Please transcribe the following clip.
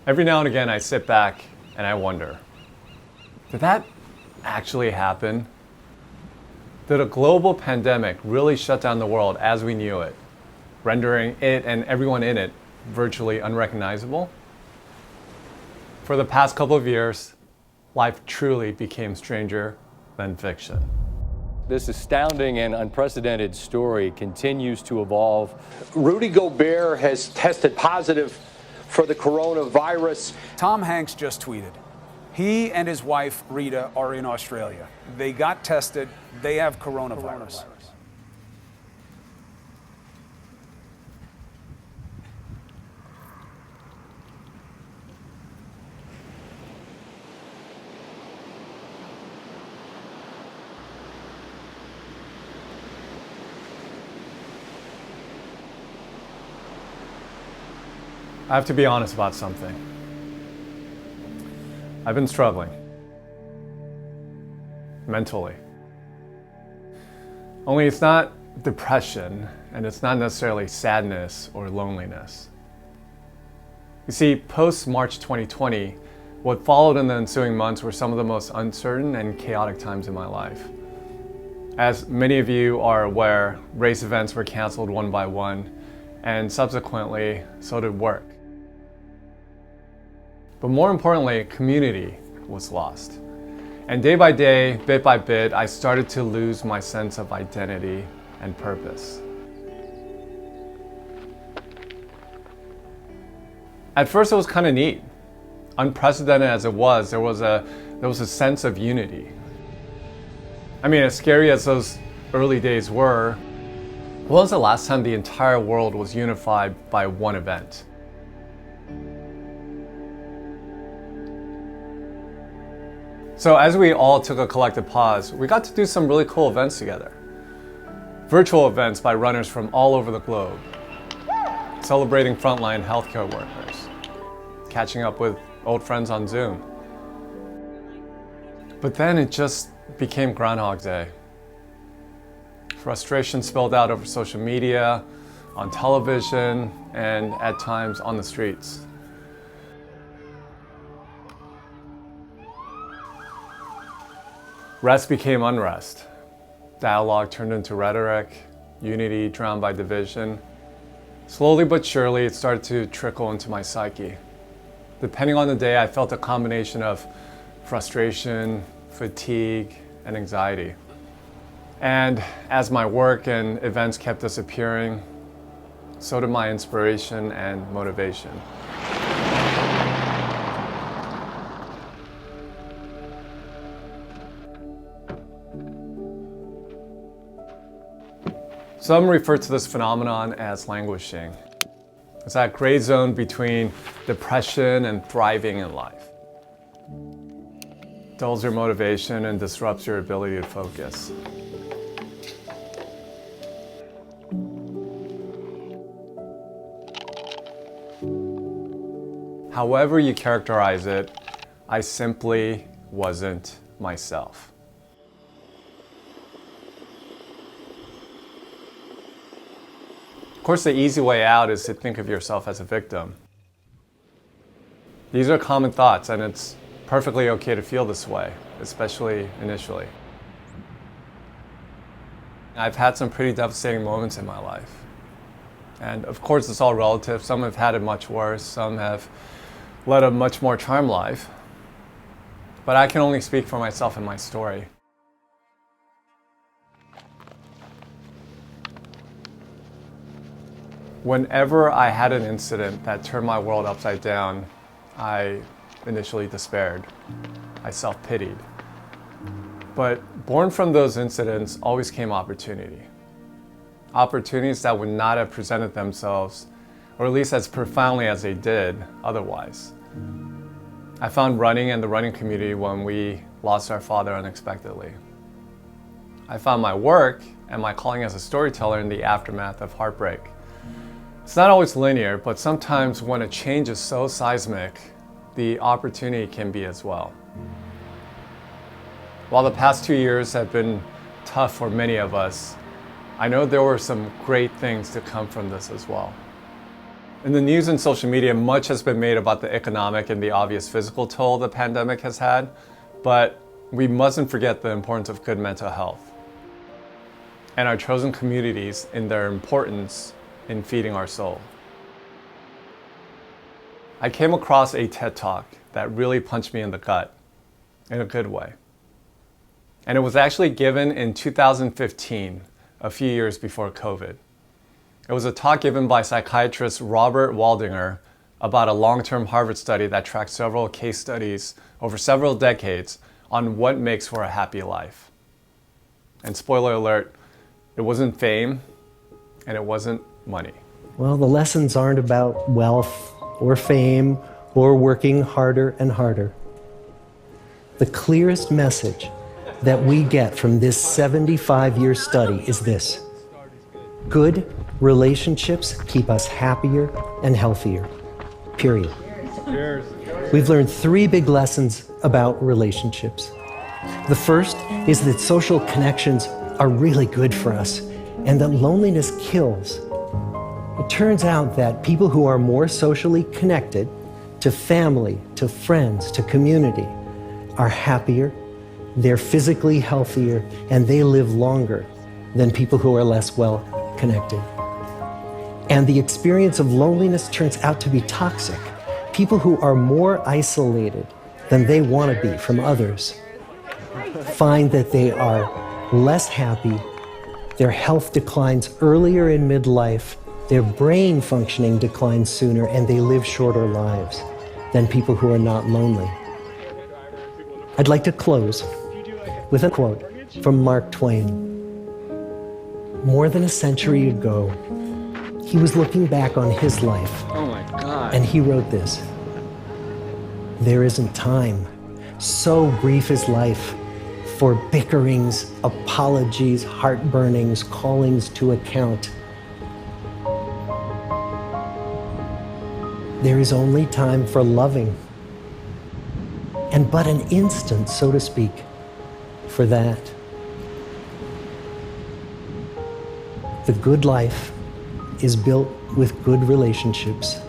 Every now and again I sit back and I wonder, did that actually happen? Did a global pandemic really shut down the world as we knew it, rendering it and everyone in it virtually unrecognizable? For the past couple of years, life truly became stranger than fiction. This astounding and unprecedented story continues to evolve. Rudy Gobert has tested positive for the coronavirus. Tom Hanks just tweeted. He and his wife, Rita, are in Australia. They got tested. They have coronavirus. I have to be honest about something. I've been struggling. Mentally. Only it's not depression, and it's not necessarily sadness or loneliness. You see, post-March 2020, what followed in the ensuing months were some of the most uncertain and chaotic times in my life. As many of you are aware, race events were canceled one by one, and subsequently, so did work. But more importantly, community was lost. And day by day, bit by bit, I started to lose my sense of identity and purpose. At first, it was kind of neat. Unprecedented as it was, there was a sense of unity. I mean, as scary as those early days were, when was the last time the entire world was unified by one event? So as we all took a collective pause, we got to do some really cool events together. Virtual events by runners from all over the globe, celebrating frontline healthcare workers, catching up with old friends on Zoom. But then it just became Groundhog Day. Frustration spilled out over social media, on television, and at times on the streets. Rest became unrest. Dialogue turned into rhetoric, unity drowned by division. Slowly but surely, it started to trickle into my psyche. Depending on the day, I felt a combination of frustration, fatigue, and anxiety. And as my work and events kept disappearing, so did my inspiration and motivation. Some refer to this phenomenon as languishing. It's that gray zone between depression and thriving in life. Dulls your motivation and disrupts your ability to focus. However you characterize it, I simply wasn't myself. Of course, the easy way out is to think of yourself as a victim. These are common thoughts, and it's perfectly okay to feel this way, especially initially. I've had some pretty devastating moments in my life. And of course, it's all relative. Some have had it much worse, some have led a much more charmed life. But I can only speak for myself and my story. Whenever I had an incident that turned my world upside down, I initially despaired. I self-pitied. But born from those incidents always came opportunity. Opportunities that would not have presented themselves, or at least as profoundly as they did otherwise. I found running and the running community when we lost our father unexpectedly. I found my work and my calling as a storyteller in the aftermath of heartbreak. It's not always linear, but sometimes when a change is so seismic, the opportunity can be as well. While the past 2 years have been tough for many of us, I know there were some great things to come from this as well. In the news and social media, much has been made about the economic and the obvious physical toll the pandemic has had, but we mustn't forget the importance of good mental health and our chosen communities in their importance in feeding our soul. I came across a TED Talk that really punched me in the gut in a good way. And it was actually given in 2015, a few years before COVID. It was a talk given by psychiatrist Robert Waldinger about a long-term Harvard study that tracked several case studies over several decades on what makes for a happy life. And spoiler alert, it wasn't fame and it wasn't money. Well, the lessons aren't about wealth or fame or working harder and harder. The clearest message that we get from this 75-year study is this: good relationships keep us happier and healthier, period. We've learned 3 big lessons about relationships. The first is that social connections are really good for us and that loneliness kills. It turns out that people who are more socially connected to family, to friends, to community are happier, they're physically healthier, and they live longer than people who are less well connected. And the experience of loneliness turns out to be toxic. People who are more isolated than they want to be from others find that they are less happy, their health declines earlier in midlife, their brain functioning declines sooner, and they live shorter lives than people who are not lonely. I'd like to close with a quote from Mark Twain. More than a century ago, he was looking back on his life. Oh my God. And he wrote this: "There isn't time, so brief is life, for bickerings, apologies, heartburnings, callings to account. There is only time for loving, and but an instant, so to speak, for that. The good life is built with good relationships.